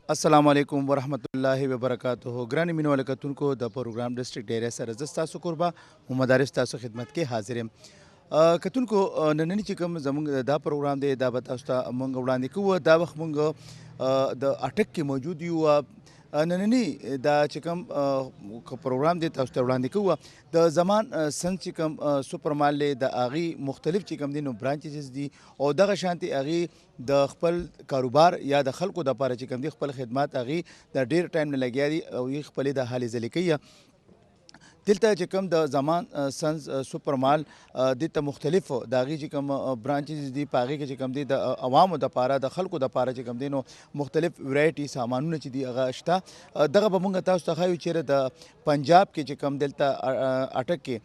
अस्सलाम वालेकुम वरहमतुल्लाहि वबरकातुहू। ग्रानी मीन वालकतुन को द प्रोग्राम डिस्ट्रिक्ट डेरा सर रजस्ता सुकुरबा मुमदारिस तासु खिदमत के हाजिर हैं। कतुन को नन्ही चिकम जमुंग दा प्रोग्राम दे दा बतास्ता मंग उड़ाने को दा वक्त मंग द अटक के मौजूद हुआ नन्ही दा चिकम प्रोग्राम दे तास्ता उड़ाने को द जमान सन चिकम सुपर माल ले द आगी मुख्तलिफ चिकम दिन ब्रांचेस दी और दगा शांति आगी द खपल कारोबार या द खलको द पारा चिकम दी खपल खिदमत आगी द डेर टाइम ने लगिया दी और ये खपल द हाल जलिकैया दिलता चिकम द जमान सन्स सुपर माल दिता मुख्तलिफ दागी चिकम ब्रांचेस दी पागे के चिकम दी द अवाम द पारा द खलको द पारा चिकम दी नो मुख्तलिफ वैरायटी सामानों ची दी अगा अश्ता दगा बमुंगा ताउस तखायु चेरे द पंजाब के चिकम दिलता अटक के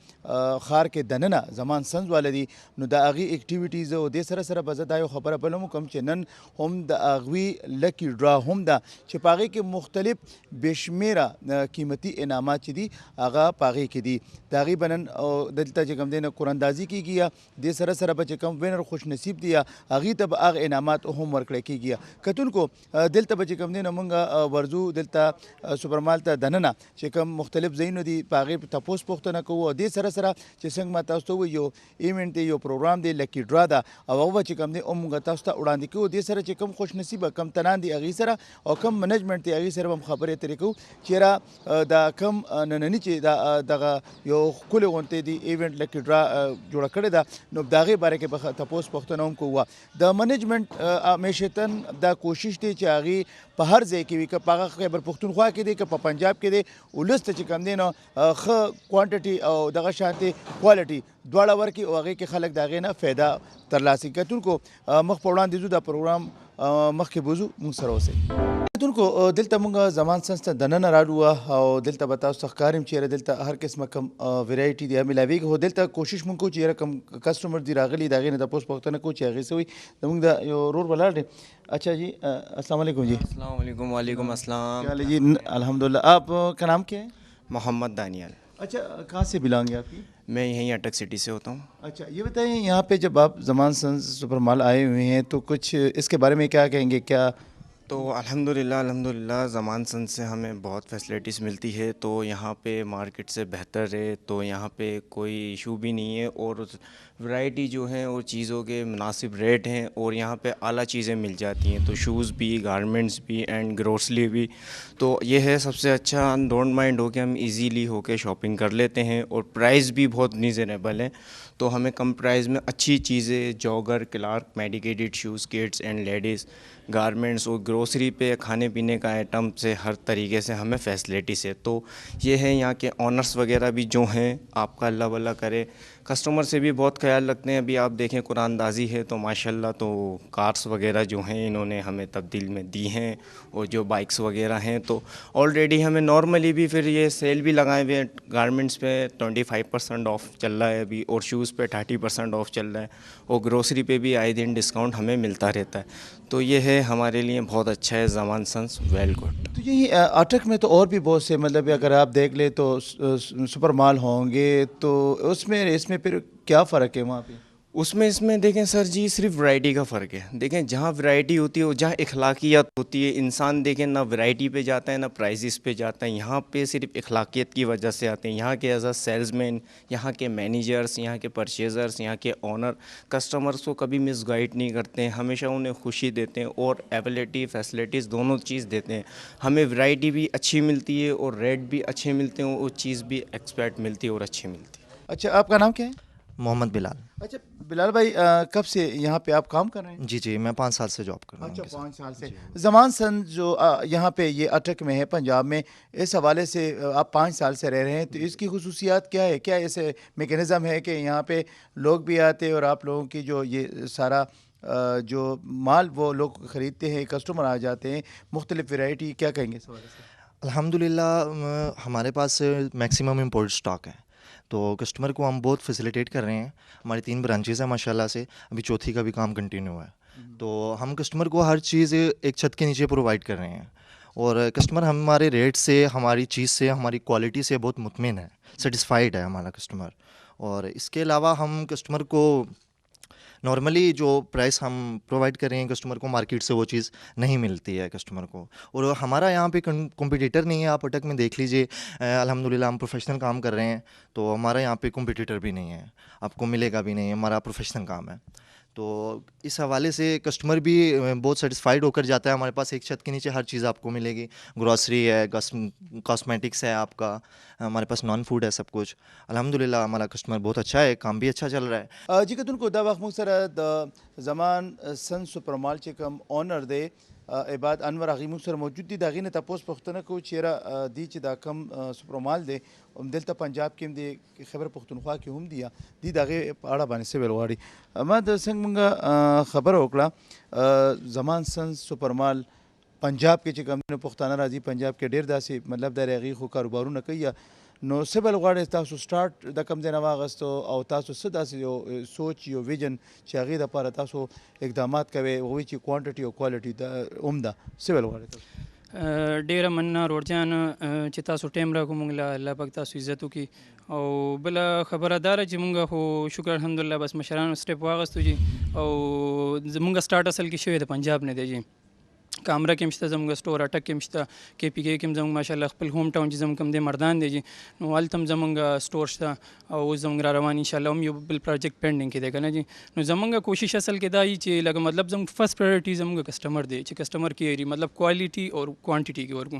खार के दनना जमान सन्स वाले दी नो द आगी एक्टिविटीज़ ओ दे सरा सरा बजत आयो खबर बलमु कम चनन हम द आगवी लकी ड्रा हम द छिपागे के मुख्तलिफ बेशमेरा कीमती इनामात ची दी आगा पागे की दी दागी बनन दिलता चिकम देना कुरानदाजी की गया दे सरा सरा बचे कम विनर खुश नसीब दिया आगी तब आग इनामात होम वर्क की गया कतुन को दिलता बचे कम देना मंगा वर्जू दिलता सुपरमाल ता दनना चिकम मुख्तलिफ जैन दी पागे तपोस पुख्तना को दे सरा सरा चिसंग माता तो यो इवेंट दे यो प्रोग्राम दे लकी ड्रा दा अवा चिकम दे उमगा तास्ता उड़ान दी को दे सरा चिकम खुश नसीब कम तनान दी आगी सरा और कम मैनेजमेंट दी आगी सरा हम खबर तरीको चेरा दा कम नननी चे दा दगा यो कुल गंते दी इवेंट लकी ड्रा जोड़ा करे दा नो दागे बारे के तपोस पुख्तना को हुआ द मैनेजमेंट हमेशतन दा कोशिश दी चागी पहर जे की का पागा खैबर पुख्तनख्वा के दे का पंजाब के दे उलस्त चिकम दे नो ख क्वांटिटी और दगा शांति क्वालिटी द्वाड़ा वर की आगे के खलक दागे ना फ़ायदा तरलासी कतुन को मख पौड़ान दिजू दा प्रोग्राम मख के बुजू मुंगसरों से कतुन को दिलता मुंगा जमान संस्था दनना राडुआ और दिलता बताओ सखकारिम चेहरा दिलता हर किस्म कम वैरायटी दिया मिलावी हो दिलता कोशिश मुंको चेहरा कम कस्टमर दी रागली दागे ने तपोस पख्तना को चेहरे से हुई मुंग दा यो रोड वाला दे। अच्छा जी अस्सलाम वालेकुम जी। अस्सलाम वालेकुम। वालेकुम अस्सलाम। क्या हाल है जी? अल्हम्दुलिल्लाह। आप का नाम क्या है? मोहम्मद दानियाल। अच्छा कहाँ से बिलोंग है आपकी? मैं यहीं अटक सिटी से होता हूँ। अच्छा ये बताइए यहाँ पे जब आप जमान सुपर माल आए हुए हैं तो कुछ इसके बारे में क्या कहेंगे? क्या तो अल्हम्दुलिल्लाह ज़मान सन से हमें बहुत फैसिलिटीज़ मिलती है, तो यहाँ पे मार्केट से बेहतर है, तो यहाँ पे कोई इशू भी नहीं है और वैरायटी जो है और चीज़ों के मुनासिब रेट हैं और यहाँ पे आला चीज़ें मिल जाती हैं, तो शूज़ भी, गारमेंट्स भी एंड ग्रोसरी भी। तो ये है सबसे अच्छा, डोंट माइंड हो के हम इजीली होके शॉपिंग कर लेते हैं और प्राइस भी बहुत रीज़नेबल है, तो हमें कम प्राइस में अच्छी चीज़ें jogger, Clark, medicated shoes, kids and ladies garments और ग्रोसरी पे खाने पीने का आइटम से हर तरीके से हमें फैसिलिटीज़ है। तो ये है यहाँ के ऑनर्स वगैरह भी जो हैं, आपका अल्लाह भला करे, कस्टमर से भी बहुत ख्याल रखते हैं। अभी आप देखें कुरानदाजी है तो माशाल्लाह, तो कार्स वगैरह जो हैं इन्होंने हमें तब्दील में दी हैं और जो बाइक्स वगैरह हैं, तो ऑलरेडी हमें नॉर्मली भी फिर ये सेल भी लगाए हुए हैं। गारमेंट्स पे 25% ऑफ चल रहा है अभी और शूज़ पे 30% ऑफ चल रहा है और ग्रोसरी पे भी आए दिन डिस्काउंट हमें मिलता रहता है। तो ये है हमारे लिए बहुत अच्छा है ज़मान सन्स, वेल गुड। तो यही अटक में तो और भी बहुत से मतलब अगर आप देख ले तो सुपर माल होंगे तो उसमें इसमें फिर क्या फ़र्क है वहाँ पे? उसमें इसमें देखें सर जी, सिर्फ वैरायटी का फ़र्क है। देखें जहाँ वैरायटी होती है, जहाँ इखलाकियत होती है, इंसान देखें ना वैरायटी पे जाता है ना प्राइजेस पे जाता है। यहाँ पे सिर्फ इखलाकियत की वजह से आते हैं। यहाँ के एज अ सेल्समैन, यहाँ के मैनेजर्स, यहाँ के परचेज़र्स, यहाँ के ऑनर कस्टमर्स को कभी मिसगाइड नहीं करते हैं, हमेशा उन्हें खुशी देते हैं और एबिलिटी फैसिलिटीज़ दोनों चीज़ देते हैं। हमें वैरायटी भी अच्छी मिलती है और रेट भी अच्छे मिलते हैं, वो चीज़ भी एक्सपर्ट मिलती है और अच्छी मिलती है। अच्छा आपका नाम क्या है? मोहम्मद बिलाल। अच्छा बिलाल भाई कब से यहाँ पे आप काम कर रहे हैं? जी, मैं 5 साल से जॉब कर रहा हूँ अच्छा उनके साथ। 5 साल से। जमान सन जो यहाँ पे ये अटक में है पंजाब में, इस हवाले से आप 5 साल से रह रहे हैं, तो इसकी खुसूसियात क्या है? क्या ऐसे मेकनिज़म है कि यहाँ पे लोग भी आते हैं और आप लोगों की जो ये सारा जो माल वो लोग ख़रीदते हैं, कस्टमर आ जाते हैं, मुख्तलिफ वैरायटी, क्या कहेंगे इस हवाले से? अल्हम्दुलिल्लाह हमारे पास मैक्सिमम इम्पोर्ट स्टॉक है, तो कस्टमर को हम बहुत फैसिलिटेट कर रहे हैं। हमारी 3 ब्रांचेज़ हैं माशाल्लाह से, अभी चौथी का भी काम कंटिन्यू है। तो हम कस्टमर को हर चीज़ एक छत के नीचे प्रोवाइड कर रहे हैं और कस्टमर हमारे रेट से, हमारी चीज़ से, हमारी क्वालिटी से बहुत मुतमिन है, सेटिस्फाइड है हमारा कस्टमर। और इसके अलावा हम कस्टमर को नॉर्मली जो प्राइस हम प्रोवाइड कर रहे हैं कस्टमर को मार्केट से वो चीज़ नहीं मिलती है कस्टमर को। और हमारा यहाँ पे कॉम्पिटिटर नहीं है। आप अटक में देख लीजिए, अल्हम्दुलिल्लाह हम प्रोफेशनल काम कर रहे हैं, तो हमारा यहाँ पे कॉम्पिटिटर भी नहीं है, आपको मिलेगा भी नहीं, हमारा प्रोफेशनल काम है। तो इस हवाले से कस्टमर भी बहुत सेटिस्फाइड होकर जाता है। हमारे पास एक छत के नीचे हर चीज़ आपको मिलेगी, ग्रॉसरी है, कॉस्मेटिक्स है, आपका हमारे पास नॉन फूड है, सब कुछ। अल्हम्दुलिल्लाह हमारा कस्टमर बहुत अच्छा है, काम भी अच्छा चल रहा है। जी कतुनको दा वक्त मुख सर द जमान सन सुपरमाल चे कम ऑनर दे इबाद अनवर आगी मुख सर मौजूद दी दागी ने तपोस पुख्तन को चेरा दी चे दा कम सुपरमाल दे दिलता पंजाब के दे खबर पुख्तनख्वा की हम दिया दी दागे आड़ा बाने से बेलवाड़ी मा द संग मंगा खबर ओकला जमान सन सुपरमाल पंजाब के चे कम ने पुख्ताना राजी पंजाब के डेर दासी मतलब दा रेगी खो कारोबारू न कई नو سبل غواړي تاسو سٹارټ د کم ځای نه واغستو او تاسو څه داسې یو سوچ یو ویژن چې هغې دپاره تاسو اقدامات کوئ هغوی چې کوانټټي او کوالټي هم ده سبل غواړي تاسو ډیره مننه روړجان چې تاسو ټایم راکړو موږ له الله پاک تاسو عزت وکړي او بله خبره داره چې موږ خو شکر الحمدلله بس مشرانو سټیپ واغستو جي او زموږ سټارټ اصل کې شوی د پنجاب نه دی جي کامره کې مشته زموږ سټور اټک کې مشته کې پی کې زموږ ماشاءالله خپل هوم ټاون چې زموږ کوم دی مردان دی جي نو هلته هم زموږ سټور شته او اوس زموږ را روان انشاءالله هم یو بل پروجیکټ پینډینګ کې دی که نه جي نو زموږ کوشش اصل کې دا وي چې لکه مطلب زموږ فرست پرایورټي زموږ کسټمر دی چې کسټمر کې ایري مطلب کوالټي او کوانټټي کې ورکو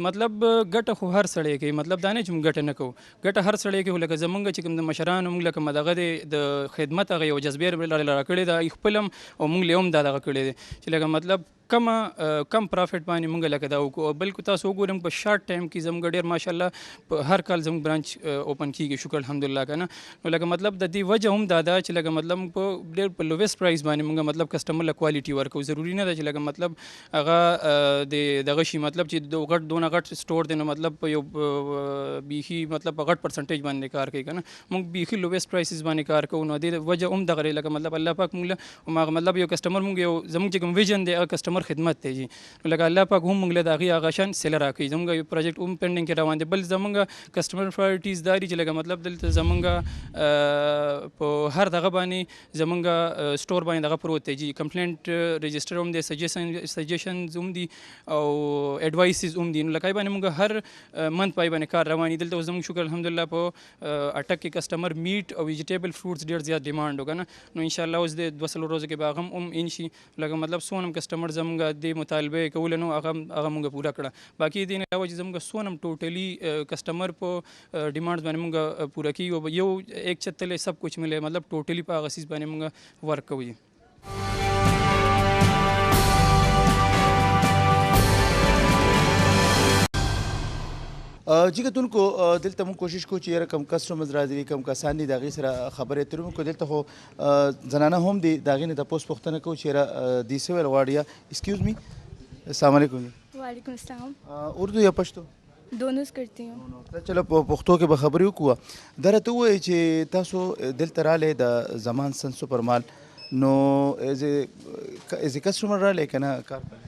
مطلب ګټه خو هر سړی کوي مطلب دا نه چې موږ ګټه نه کوو ګټه هر سړی کوي لکه زموږ چې کوم د مشرانو موږ لکه دغه دی د خدمت هغه یو جذبې را کړې ده خپل هم او موږ له هم دا دغه کړی دی چې لکه مطلب کم پرافټ باندې مونږ لکه دا وکړو بلکې تاسو وګورئ په شارټ ټایم کې زموږ ډېر ماشاءالله په هر کال زموږ برانچ اوپن کیږي شکر الحمدلله که نه نو لکه مطلب د دې وجه هم دا ده چې لکه مطلب په ډېر په لویسټ پرایس باندې مونږ مطلب کسټمر له کوالټي ورکوو ضروري نه ده چې لکه مطلب هغه د دغه شي مطلب چې غټ دونه غټ سټور دی نو مطلب په یو بیخي مطلب په غټ پرسنټیج باندې کار کوي که نه مونږ بیخي لویسټ پرایسز باندې کار کوو نو د وجه هم دغه لکه مطلب الله پاک مونږ مطلب یو کسټمر مونږ یو زموږ چې کوم ویژن دی هغه کسټمر خدمت دی جي نو لکه الله پاک هم موږ له د هغې هغه شان سیله راکوي زموږ یو پروجیکټ هم پینډینګ کې روان دی بل زموږ کسټمر پرایورټیز دا دي چې لکه مطلب دلته زموږ په هر دغه باندې زموږ سټور باندې دغه پروت دی جي کمپلینټ رجسټر هم دی سجیشنز هم دي او ایډوایسز هم دي نو لکه باندې موږ هر منت پای باندې کار روان دي دلته زموږ شکر الحمدلله په اټک کې کسټمر میټ او ویجیټیبل فروټس ډېر زیات ډیمانډ وکړه نو انشاءالله اوس د 200 ورځو کې به هغه هم ان شي لکه مطلب څونه کسټمر زموږ د مطالبه کول نو هغه مونږ پوره کړه باقي دې نه علاوه چې زموږ څونه ټوټلی کسټمر په ډیمانډز باندې مونږ پوره کیږو یو ایک چھت سب کچھ ملے مطلب ټوټلی په هغه سیز باندې مونږ ورک کوو جی کتونکو دلته مونږ کوشش کوو چې یاره کم کسټمرز راځي کم کسان دي د هغې سره خبرې اترې وکړو دلته خو زنانه هم دي د هغې نه تپوس پوښتنه کوو چې یاره دوی څه ویل غواړي یا ایکسکیوز می السلام علیکم وعلیکم السلام اردو یا پښتو دونوں کرتی ہوں چلو په پښتو کې به خبرې وکړو دا راته ووایي چې تاسو دلته رالی د زمان سن سوپرمال نو ایز ا کسټمر رالی که نه کار کوئ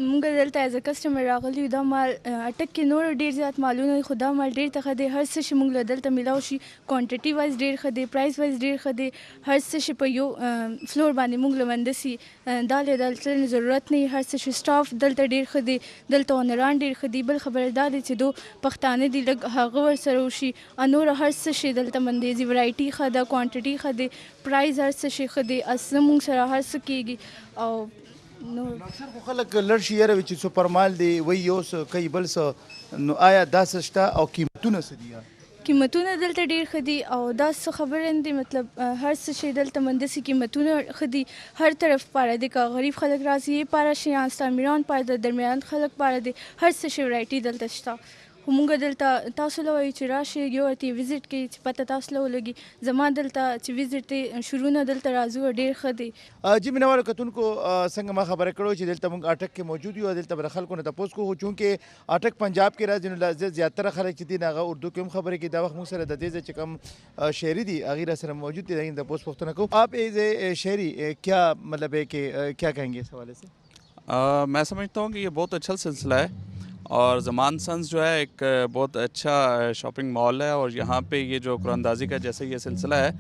مونږ دلته ایز ا کسټمر راغلي یو دا مال اټک کې نور ډېر زیات مالونه دي خو دا مال ډېر ته ښه دی هر څه شي مونږ له دلته میلاو شي کوانټټي وایز ډېر ښه دی پرایس وایز ډېر ښه دی هر څه شي په یو فلور باندې مونږ له منده سي دا له دلته ضرورت نه هر څه شي سټاف دلته ډېر ښه دی دلته اونران ډېر ښه دي بل خبره دا دی چې دو پښتانه دي لږ هغه ورسره وشي نور هر څه شي دلته مندې دي ورایټي ښه ده کوانټټي ښه دی پرایز هر څه شي ښه دی اصل مونږ سره هر څه کېږي او نو اکثر خو خلک لړ شي یاره چې سوپرمال دی وایي یو څه کوي بل څه نو آیا دا څه شته او قیمتونه څه دي قیمتونه دلته ډېر ښه دي او دا څه خبره نه دي مطلب هر څه شی دلته مندسي قیمتونه ښه دي هر طرف پاره دی که غریب خلک راځي یې پاره شي یا ستامیران پاره د درمیان خلک پاره دی هر څه شی ورایټي دلته شته خو مونږ دلته تاسو له وایو چې راشئ یو ورته ویزټ کوي چې پته تاسو له ولګي زما دلته چې ویزټ دی شروع نه دلته راځو ډېر ښه دی جی مینوالو کتونکو څنګه ما خبره کړو چې دلته موږ اټک کې موجود یو دلته به خلکو نه تپوس کوو چونکې اټک پنجاب کې راځي نو زیاتره خلک چې دي هغه اردو کې هم خبرې کوي دا وخت موږ سره د دې ځای چې کوم شهري دي هغې را سره موجود دي د هغې تپوس پوښتنه کوو آپ ایز اے شہری کیا مطلب ہے کہ کیا کہیں گے اس حوالے سے मैं समझता हूँ कि ये बहुत अच्छा सिलसिला है और ज़मान सन्स जो है एक बहुत अच्छा शॉपिंग मॉल है और यहाँ पे ये जो कुरानंदाज़ी का जैसे ये सिलसिला है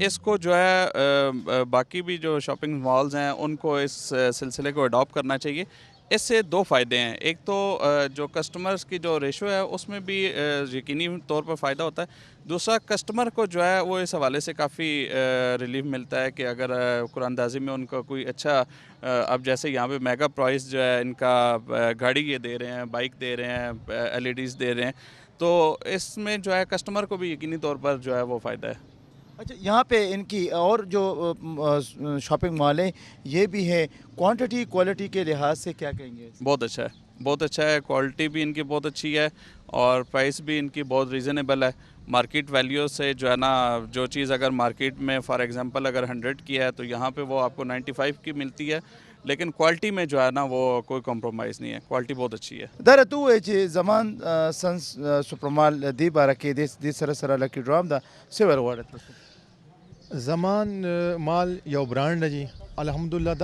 इसको जो है बाकी भी जो शॉपिंग मॉल्स हैं उनको इस सिलसिले को अडॉप्ट करना चाहिए। इससे दो फ़ायदे हैं, एक तो जो कस्टमर्स की जो रेशो है उसमें भी यकीनी तौर पर फ़ायदा होता है, दूसरा कस्टमर को जो है वो इस हवाले से काफ़ी रिलीफ मिलता है कि अगर कुरानंदाजी में उनका कोई अच्छा अब जैसे यहाँ पे मेगा प्राइस जो है इनका गाड़ी ये दे रहे हैं, बाइक दे रहे हैं, एलईडीज़ दे रहे हैं, तो इसमें जो है कस्टमर को भी यकीनी तौर पर जो है वो फ़ायदा है। अच्छा, यहाँ पे इनकी और जो शॉपिंग मॉल है ये भी है, क्वांटिटी क्वालिटी के लिहाज से क्या कहेंगे? बहुत अच्छा है, बहुत अच्छा है, क्वालिटी भी इनकी बहुत अच्छी है और प्राइस भी इनकी बहुत रीज़नेबल है। मार्केट वैल्यू से जो है ना, जो चीज़ अगर मार्केट में फॉर एग्जांपल अगर 100 की है तो यहाँ पे वो आपको 95 की मिलती है, लेकिन क्वालिटी में जो है ना वो कोई कॉम्प्रोमाइज़ नहीं है, क्वालिटी बहुत अच्छी है। दर तू है जी ज़मान सन्स सुपरमाल दी बारा के दी सरा लकी ड्राम दा सेवर वाड़त ज़मान माल यो ब्रांड है जी अल्हम्दुलिल्लाह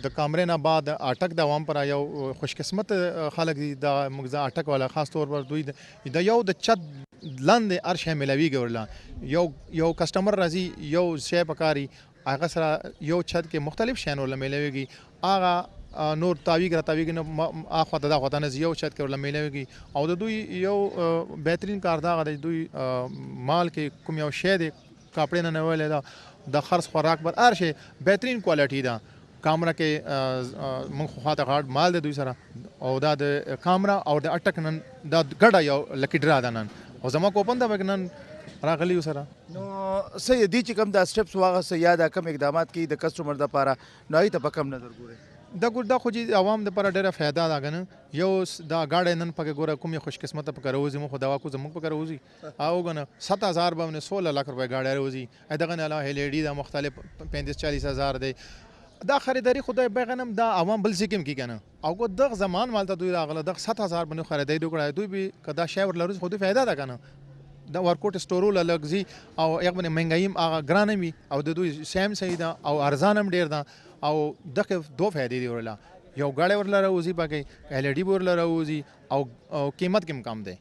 द कामरे ना बाद आटक द आवाम पर यो खुशकिस्मत खालक दी द मुगजा आटक वाला ख़ास तौर पर दुई द यो द चद लंद अर्श है मिलावी गवरला यो कस्टमर राजी यो शे पकारी आगा सरा यो छत के मुख्तलिफ शैन वाला मिलावेगी आगा नूर तावीग न आखवा तदा खता न यो छत के वाला मिलावेगी और दुई यो बेहतरीन कारदा दुई माल के कुम यो शे दे कपड़े न नवले द खर्च खुराक पर अर्शे बेहतरीन क्वालिटी दा कामरा के मुखात गार्ड माल दे दुई सरा और द कामरा और द अटक नन द गड़ा यो लकी ड्रा दनन और जमा कोपन दा बगनन रागली उसरा नो सही दी चिकम दा स्टेप्स वागा से याद कम इकदामात की द कस्टमर दा पारा नई त पकम नजर गुरे द गुड्डा खुजी आवाम द पर डेरा फायदा दागन यो द गाड़े नन पके गोरा कुम खुशकिस्मत पक रोजी मु खुदा को जमक पक रोजी आओ गन 7000 बवने 16 लाख रुपए गाड़े रोजी अदगन अला हेलेडी दा मुख्तलिफ 35-40 हज़ार दे दा खरीदारी खुदा बेगनम दा आवाम बल सिकम की कहना आओ को द जमान मालता दुई अगला द 7000 बने खरीदारी दुकड़ा दुई भी कदा शेवर लरुज खुद फायदा दा कहना द वर्कआउट स्टोर अलग जी और एक बने महंगाई आ ग्राने भी और दुई सेम सही दा और अरजानम डेर दा और दके दो फायदे दी वरला यो गाड़े वरला रोजी पाके एलईडी वरला रोजी और कीमत किम कम दे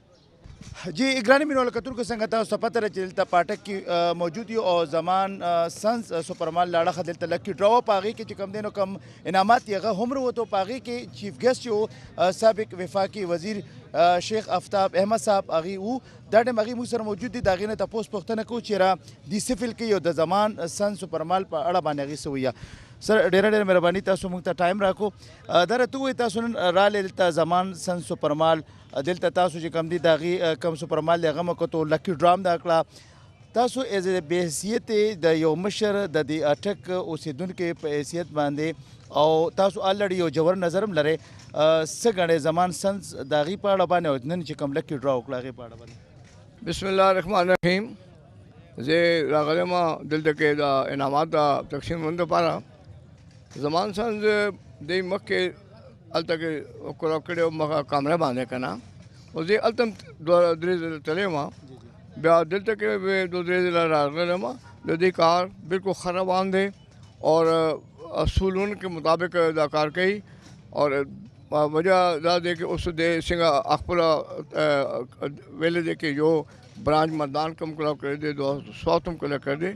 जी इग्रानी मिनोल कतुर को संगता सपतर चिलता पाठक की मौजूदी और जमान सन्स सुपरमाल लाड़ा खदिल तलक की ड्रॉ पागी के चिकम देनो कम इनामात यगा हमर वो तो पागी के चीफ गेस्ट जो साबिक वफाकी वजीर शेख आफ्ताब अहमद साहब आगी वो दाटे मगी मुसर मौजूदी दागिने तपोस पुख्तन को चेरा दी सिफिल के यो द जमान सन्स सुपरमाल पर अड़ा बाने गी सोया सर डेरा डेरा मेहरबानी तासु मुंगता टाइम राखो दर तू तासु रा लेता जमान सन सुपरमाल दिलता तासु जे कम दी दागी कम सुपरमाल ले गम को तो लकी ड्राम दाकला तासु एज ए बेहसियत द यो मशर द दी अटक ओसिदुन के हैसियत बांधे और तासु ऑलरेडी यो जवर नजरम लरे सगणे जमान सन दागी पाड़ा बाने नन जे कम लकी ड्रा ओकला के पाड़ा बाने बिस्मिल्लाहिर्रहमानिर्रहीम जे रागलेमा दिल के दा इनामात दा तकसीम मंद पारा जमान संज दे मक्के अलतके कोरकड़े मका कमरे बांधे कना और जे अलतम द्रे तले मा ब्या दिल तक दो द्रे रागलेमा दे कार बिल्कुल खराब बांधे और असूलों के मुताबिक दाकार कही और वजह दा दे के उस दे सिंगा अखपुरा वेले दे के जो ब्रांच मतदान कम कर दे दो स्वातम को कर दे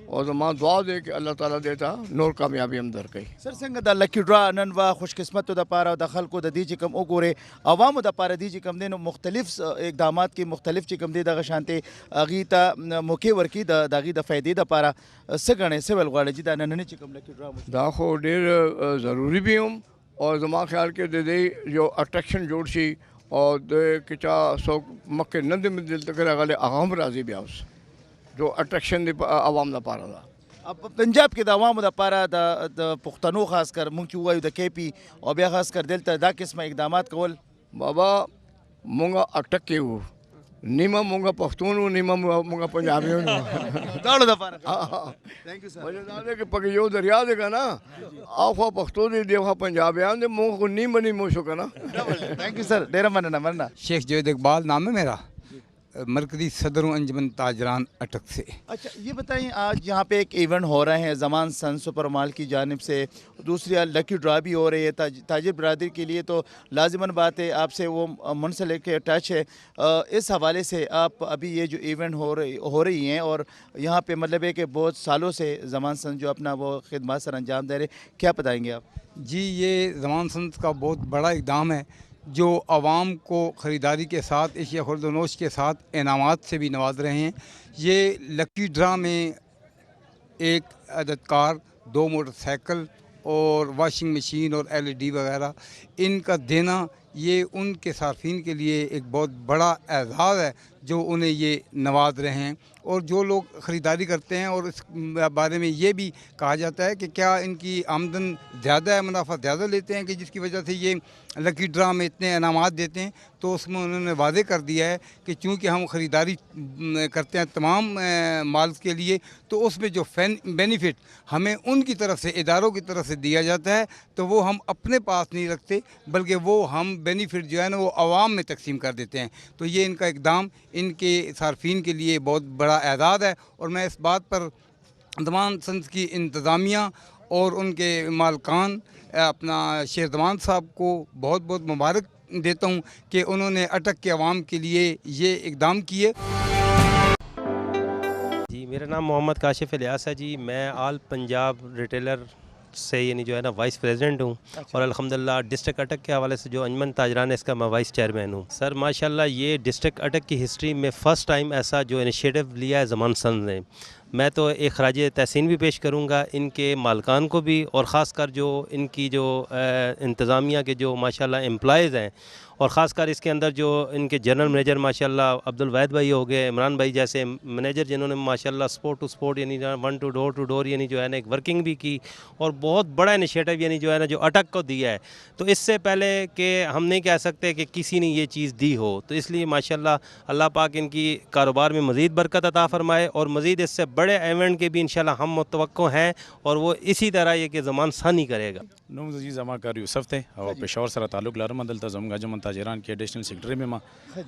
और जमा दुआ दे कि अल्लाह ताला देता नूर कामयाबी हम दर कई सर संग द लकी ड्रा ननवा खुशकिस्मत द पारा द खलको द दीजी कम ओगोरे अवाम द पारा दीजी कम देनो मुख्तलिफ इकदामात की मुख्तलिफ चिकम दे द शांति अगीता मौके वर्की द दागी द फायदे द पारा सगणे सिवल गाड़े जी द ननने चिकम लकी ड्रा दा खो ढेर ज़रूरी भी हम और जमा ख्याल के दे जो अट्रैक्शन जोड़ सी और दे किचा सो मक्के नंद में दिल तक अगले अहम राजी भी उस जो अट्रैक्शन आवाम दा पारा दा अब पंजाब के दवाम द पारा द पुख्तनो खास कर मुंग चुवा द केपी और बया खास कर दिल दा किस्म इकदामात कवल बाबा मुंगा अटक के वो नीमा मुंगा पख्तून नीमा मुंगा पंजाबी दाड़ो द पारा थैंक यू सर वजह दादे के पके यो दरिया देगा ना आखवा पख्तून दे देवा पंजाबी आंदे मुंग को नीम बनी मोशो का ना थैंक यू सर डेरा मरना शेख जवेद इकबाल नाम है मेरा मरकज़ी सदर हूँ अंजुमन ताजरान अटक से। अच्छा, ये बताएं, आज यहाँ पे एक इवेंट हो रहे हैं ज़मान सन सुपर माल की जानिब से, दूसरी लकी ड्रा भी हो रही है। ताजिर बरादरी के लिए तो लाजिमन बात है, आपसे वो मुंसलिक टच है। इस हवाले से आप अभी ये जो इवेंट हो रही हैं और यहाँ पे मतलब है कि बहुत सालों से ज़मान सन जो अपना वो खिदमत सर अंजाम दे रहे, क्या बताएँगे आप? जी, ये ज़मान सन का बहुत बड़ा इक़दाम है जो आवाम को ख़रीदारी के साथ एशिया खुर्दनोश के साथ इनामात से भी नवाज रहे हैं। ये लकी ड्रा में एक अदद कार, 2 मोटरसाइकिल और वॉशिंग मशीन और LED वगैरह इनका देना ये उनके सार्फिन के लिए एक बहुत बड़ा एज़ाज़ है जो उन्हें ये नवाज रहे हैं। और जो लोग ख़रीदारी करते हैं और इस बारे में ये भी कहा जाता है कि क्या इनकी आमदन ज़्यादा है, मुनाफा ज़्यादा लेते हैं कि जिसकी वजह से ये लकी ड्रा में इतने इनामात देते हैं। तो उसमें उन्होंने वादे कर दिया है कि चूँकि हम ख़रीदारी करते हैं तमाम माल्स के लिए, तो उसमें जो बेनिफिट हमें उनकी तरफ से, इदारों की तरफ से दिया जाता है, तो वो हम अपने पास नहीं रखते बल्कि वो हम बेनिफिट जो है ना वो आवाम में तकसीम कर देते हैं। तो ये इनका इक़दाम इनके सार्फिन के लिए बहुत बड़ा एज़ाज़ है। और मैं इस बात पर ज़मान सन की इंतज़ामिया और उनके मालकान अपना शेर ज़मान साहब को बहुत बहुत मुबारक देता हूँ कि उन्होंने अटक के अवाम के लिए ये इक़दाम किए। जी, मेरा नाम मोहम्मद काशिफ इलियास है जी। मैं ऑल पंजाब रिटेलर से यानी जो है ना वाइस प्रेसिडेंट हूँ। और अल्हम्दुलिल्लाह डिस्ट्रिक्ट अटक के हवाले से जो अंजुमन ताजरान है इसका मैं वाइस चेयरमैन हूँ। सर माशाल्लाह ये डिस्ट्रिक्ट अटक की हिस्ट्री में फ़र्स्ट टाइम ऐसा जो इनिशिएटिव लिया है ज़मान सन ने। मैं तो एक खराज तहसीन भी पेश करूँगा इनके मालकान को भी, और ख़ासकर जो इनकी जो इंतज़ामिया के जो माशाल्लाह एम्प्लॉयज़ हैं, और ख़ासकर इसके अंदर जो इनके जनरल मैनेजर माशाल्लाह अब्दुल वैद भाई हो गए, इमरान भाई जैसे मैनेजर जिन्होंने माशाल्लाह स्पोर्ट टू स्पोर्ट यानी 1 टू डोर यानी जो है ना एक वर्किंग भी की, और बहुत बड़ा इनिशिएटिव यानी जो है ना जो अटक को दिया है। तो इससे पहले कि हम नहीं कह सकते कि किसी ने ये चीज़ दी हो, तो इसलिए माशाल्लाह अल्लाह पाक इनकी कारोबार में मज़ीद बरकत अता फ़रमाए, और मज़ीद इससे बड़े इवेंट के भी इंशाल्लाह हम मुतवक्को हैं, और वो इसी तरह ये कि ज़मान सन ही करेगा। नूम जी जमा कर यूसुफ थे और पेशावर सर ताल्लुक लरम दलता जमगा जमन ताजरान के एडिशनल सेक्रेटरी में मां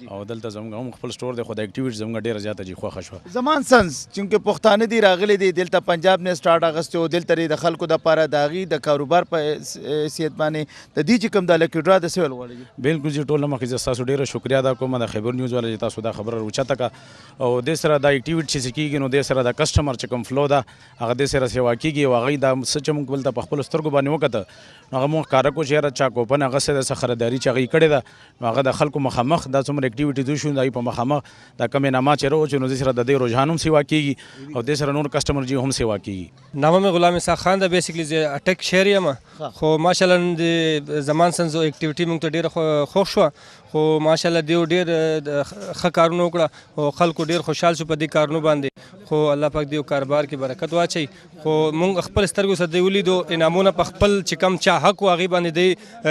और दलता जमगा हम खपल स्टोर दे खुद एक्टिविटी जमगा डेर ज्यादा जी खो खशवा ज़मान सन चूँकि पुख्ताने दी रागले दी दिलता पंजाब ने स्टार्ट अगस्तो दिलता रे दखल को द पारा दागी द कारोबार पर हैसियत माने त दी चिकम द लकी ड्रा द सेवल वाले जी। बिल्कुल जी टोल मखिज सासु डेर शुक्रिया अदा कोम द खबर न्यूज़ वाले जता सुदा खबर ऊंचा तक और देसरा द एक्टिविटी से की नो देसरा द कस्टमर चिकम फ्लो दा अगर देसरा सेवा की वागई द सचम कोल द पखपल स्तर को बानी वकत नगमो कारको शेर चा को पन अगर से खरीदारी चागी कड़े दा अगर द खल को मखमख द सुमर एक्टिविटी दुशु दाई प मखमख द कमे नामा चेरो जो देसरा द दे रुझानम सेवा की और देसरा नूर कस्टमर जी हम सेवा की नामा में गुलाम इसा खान द बेसिकली जे अटक शेरिया में खो माशाल्लाह ज़मान सन जो एक्टिविटी में तो डेर खुश हुआ खो माशाल्लाह देव डेर ख कारनो कड़ा खो खल को डेर खुशहाल सु पदी कारनो बांधे खो अल्लाह पाक देव कारोबार की बरकत वाचई खो मुंग खपल स्तर को सदेउली दो इनामोना पखपल चिकम चाहक वागी बांधे दे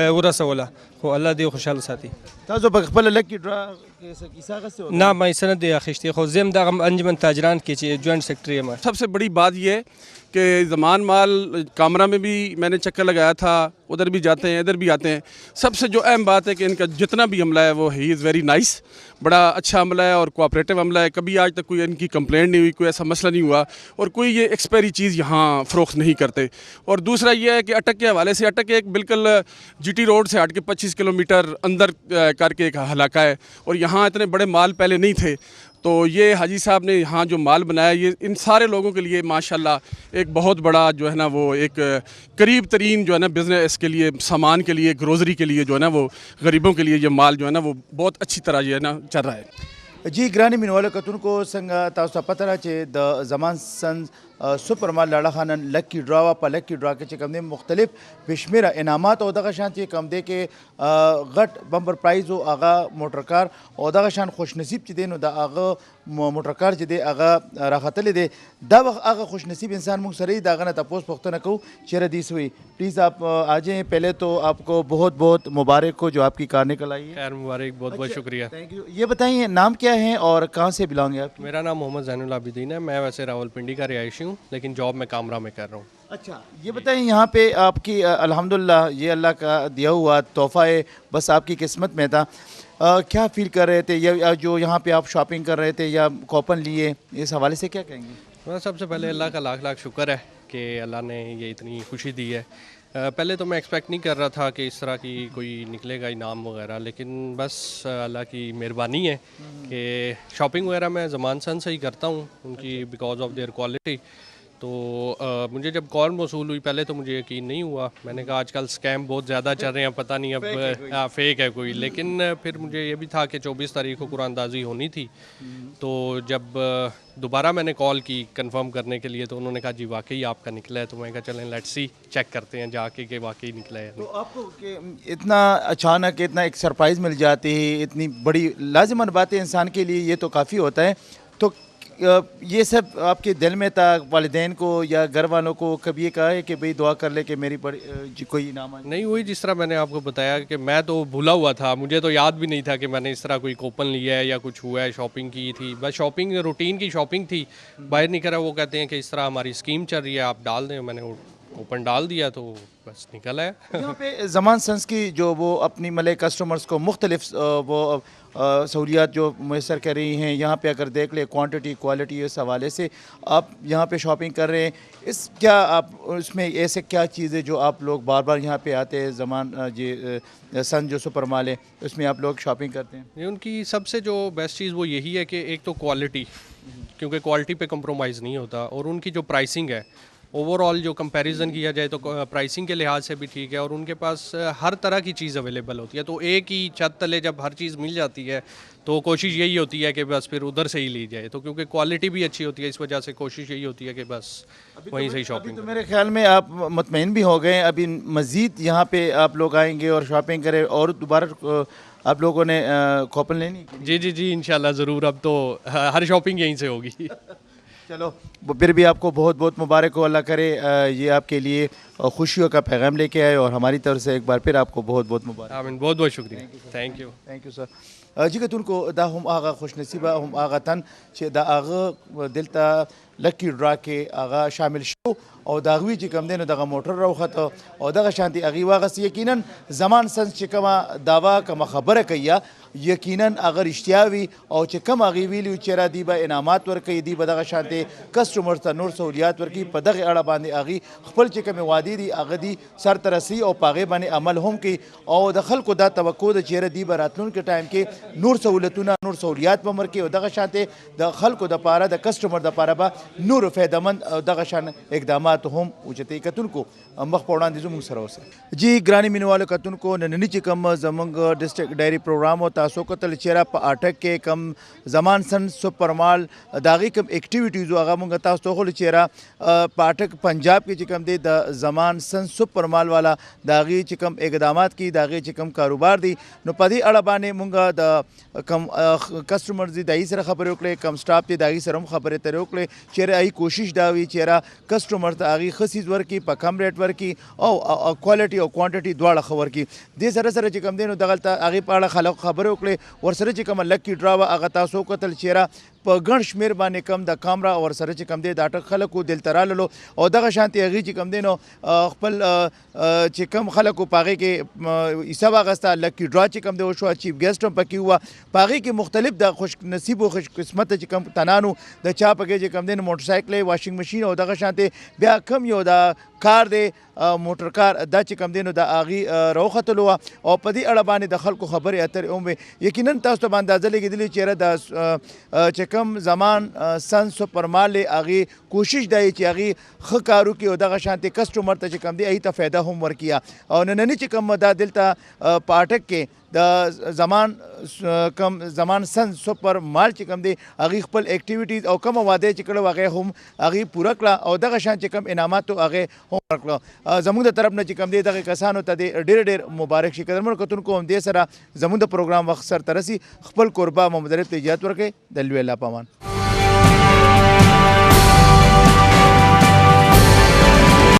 उरसोला खो अल्लाह देव खुशहाल साथी ताजो पखपल लकी ड्रा के किसा का से ना मैं सनद दे खिश्ती खो जेम दा अंजुमन ताजरान के जॉइंट सेक्रेटरी है। सबसे बड़ी बात ये है कि ज़मान माल कामरा में भी मैंने चक्कर लगाया था, उधर भी जाते हैं इधर भी आते हैं। सबसे जो अहम बात है कि इनका जितना भी अमला है वो ही इज़ वेरी नाइस, बड़ा अच्छा अमला है और कोऑपरेटिव अमला है। कभी आज तक कोई इनकी कंप्लेंट नहीं हुई, कोई ऐसा मसला नहीं हुआ, और कोई ये एक्सपायरी चीज़ यहाँ फ़रोख्त नहीं करते। और दूसरा ये है कि अटक के हवाले से, अटक एक बिल्कुल GT रोड से हट के 25 किलोमीटर अंदर करके एक इलाका है, और यहाँ इतने बड़े माल पहले नहीं थे। तो ये हाजी साहब ने यहाँ जो माल बनाया, ये इन सारे लोगों के लिए माशाल्लाह एक बहुत बड़ा जो है ना वो एक करीब तरीन जो है ना बिज़नेस के लिए, सामान के लिए, ग्रोसरी के लिए जो है ना वो गरीबों के लिए ये माल जो है ना वो बहुत अच्छी तरह जो है ना चल रहा है। जी ग्रानी मिनवाले कतुन को संग ताउसा पतरा चे द ज़मान सन सुपर माल लाड़ा खानन लकी ड्रावा पर लकी ड्रा के चकम दे मुख्तलिफ बेशमेरा इनामात और दगा शान कम दे के गट बम्पर प्राइज़ हो आगा मोटर कार और दगा शान खुश नसीब च देनो दा आगा मोटर कार च दे आगा राहतले दे दा आगा खुश नसीब इंसान मुंग सरी दागा ना तपोस पुख्तना को शेर दीस हुई। प्लीज़ आप आ जाएँ। पहले तो आपको बहुत बहुत मुबारक हो जो आपकी कार निकल आई है। खैर मुबारक, बहुत बहुत शुक्रिया। Thank you. ये बताइए नाम क्या है और कहाँ से बिलोंग है आप? मेरा नाम मोहम्मद ज़ैनुल आबिदीन है। मैं वैसे रावलपिंडी का रिहायशी हूँ, लेकिन जॉब मैं कामरा में कर रहा हूँ। अच्छा, ये बताएं यहाँ पे आपकी अल्हम्दुलिल्लाह ये अल्लाह का दिया हुआ तोहफ़ा है, बस आपकी किस्मत में था। क्या फ़ील कर रहे थे या जो यहाँ पे आप शॉपिंग कर रहे थे या कूपन लिए, इस हवाले से क्या कहेंगे? मैं सबसे पहले अल्लाह का लाख लाख शुक्र है कि अल्लाह ने ये इतनी खुशी दी है। पहले तो मैं एक्सपेक्ट नहीं कर रहा था कि इस तरह की कोई निकलेगा इनाम वगैरह, लेकिन बस अल्लाह की मेहरबानी है कि शॉपिंग वगैरह मैं ज़मान सन से ही करता हूँ उनकी, बिकॉज ऑफ देयर क्वालिटी। तो मुझे जब कॉल मौसूल हुई पहले तो मुझे यकीन नहीं हुआ। मैंने कहा आजकल स्कैम बहुत ज़्यादा चल रहे हैं, पता नहीं अब फेक है कोई। लेकिन फिर मुझे ये भी था कि 24 तारीख को कुरानदाजी होनी थी। तो जब दोबारा मैंने कॉल की कंफर्म करने के लिए तो उन्होंने कहा जी वाकई आपका निकला है। तो मैं कहा चलें लेट्स सी, चेक करते हैं जाके कि वाकई निकला है। तो आपको इतना अचानक इतना एक सरप्राइज़ मिल जाती है, इतनी बड़ी लाजिमन बात है इंसान के लिए, ये तो काफ़ी होता है। तो ये सब आपके दिल में था, वालिदैन को या घर वालों को कभी ये कहा है कि भाई दुआ कर ले कि मेरी बड़ी कोई इनाम आए? नहीं, वही जिस तरह मैंने आपको बताया कि मैं तो भूला हुआ था, मुझे तो याद भी नहीं था कि मैंने इस तरह कोई कूपन लिया है या कुछ हुआ है, शॉपिंग की थी। बस शॉपिंग रूटीन की शॉपिंग थी, बाहर नहीं करा। वो कहते हैं कि इस तरह हमारी स्कीम चल रही है, आप डाल दें। मैंने कूपन डाल दिया तो बस निकल आया। यहाँ पे ज़मान सन्स की जो वो अपनी मतलब कस्टमर्स को मुख्तलिफ वो सहूलियात जो मैसर कर रही हैं, यहाँ पे अगर देख ले क्वांटिटी क्वालिटी इस हवाले से आप यहाँ पे शॉपिंग कर रहे हैं, इस क्या आप इसमें ऐसे क्या चीज़ें जो आप लोग बार बार यहाँ पे आते हैं, ज़मान जी सन जो सुपर माल है उसमें आप लोग शॉपिंग करते हैं? ये उनकी सबसे जो बेस्ट चीज़ वो यही है कि एक तो क्वालिटी, क्योंकि क्वालिटी पे कंप्रोमाइज़ नहीं होता, और उनकी जो प्राइसिंग है ओवरऑल जो कंपैरिजन किया जाए तो प्राइसिंग के लिहाज से भी ठीक है, और उनके पास हर तरह की चीज़ अवेलेबल होती है। तो एक ही छत तले जब हर चीज़ मिल जाती है तो कोशिश यही होती है कि बस फिर उधर से ही ली जाए। तो क्योंकि क्वालिटी भी अच्छी होती है, इस वजह से कोशिश यही होती है कि बस वहीं से ही शॉपिंग। तो मेरे ख्याल में आप मुतमईन भी हो गए, अभी मज़ीद यहाँ पे आप लोग आएंगे और शॉपिंग करें और दोबारा आप लोगों ने कूपन लेनी? जी जी जी, इंशाल्लाह ज़रूर। अब तो हर शॉपिंग यहीं से होगी। चलो, फिर भी आपको बहुत बहुत मुबारक हो, अल्लाह करे ये आपके लिए खुशियों का पैगाम लेके आए, और हमारी तरफ से एक बार फिर आपको बहुत बहुत मुबारक। आमीन, बहुत बहुत शुक्रिया। Thank you sir. जी कतुनको दा हम आगा खुशनसीबा हम आगा तन चे दा आगा दिलता लकी ड्रा के आगा शामिल शो और दागवी ची कम देनो दगा मोटर रोखत और दगा शांति अगी वागस यकीनन ज़मान सन्स चिकमा दावा कमा खबर कया यकीनन अगर इश्तियावी और चिकम अगी वीली चेरा दीबा इनामात वर कई दीबा दगा शांति कस्टमर ता नूर सहूलियात वर की पदग अड़ा बांधे अगी खपल चिकम वादी दी अगदी सर तरसी और पागे बने अमल होम की और दखल को दा तवक्को द चेरा दीबा रातनून के टाइम के नूर सहूलतुना नूर सहूलियात बमर के और दगा शांति दखल को द पारा द कस्टमर द पारा बा नूर फ़ायदेमंद दगा शान इकदामात होम उचते कतुन को मख पौड़ान दिजु मुंग सरोस जी ग्रानी मिन वाले कतुन को ननी चिकम जमंग डिस्ट्रिक्ट डायरी प्रोग्राम और तासो कतल चेरा पाठक के कम ज़मान सन सुपर माल दागी कम एक्टिविटीज़ आगा मुंग तास तो खोल चेरा पाठक पंजाब के चिकम दे द ज़मान सन सुपर माल वाला दागी चिकम इकदामात की दागी चिकम कारोबार दी नो पदी अड़बाने मुंगा द कम कस्टमर दी दाई सर खबर ओकले कम स्टाफ दी दागी सरम खबर तेरे ओकले चेरा आई कोशिश दावी चेरा कस्टमर तागी खसीज वर की पकम रेट वर की और क्वालिटी और क्वांटिटी द्वाड़ा खबर की दे सर सर चिकम देनो दगलता आगे पाड़ा खला खबर ओकले और सर चिकम लकी ड्रावा आगा तासो कतल चेरा गण शमेर बाने कम द कामरा और सर चिकम दे दाटक खलक को दिल तरा लो और दगा शांति अगी चिकम देनो खपल चिकम खलक को पागे के ईसा वागस्ता लकी ड्रा चिकम दे शो चीफ गेस्ट पकी हुआ पागे के मुख्तलिफ द खुश नसीब व खुशकिस्मत चिकम तनानु द चा पगे चिकम देनो मोटरसाइकिल वाशिंग मशीन और दगा शांति ब्या कम यो द कार दे मोटर कार द चिकम देनो द आगी रोखत लोआ और पदी अड़बाने दखल को खबर अतर उम यकीनन तास तो अंदाजा लेके दिली चेहरा द चिकम ज़मान सन सुपर माल ले आगी कोशिश दाई ची आगी खकारू की दगा शांति कस्टमर त चिकम दे आई त फ़ायदा होमवर्क किया और ननी चिकम दा दिलता पाठक के द ज़मान सन सुपर माल चिकम दे आगी खपल एक्टिविटीज़ और कम वादे चिकड़ वागे हम आगी पूरा कला और दगा शान चिकम इनामात तो आगे होमवर्क कला जमुन तरफ न चिकम दे दगे कसानो तदे डेर डेर मुबारक शिकदर मन कतुन को हम दे सरा जमुन प्रोग्राम वक्त सर तरसी खपल कुर्बा मोहम्मद रफ़ इजाज़त वर्के दलवे अल्लाह पामान।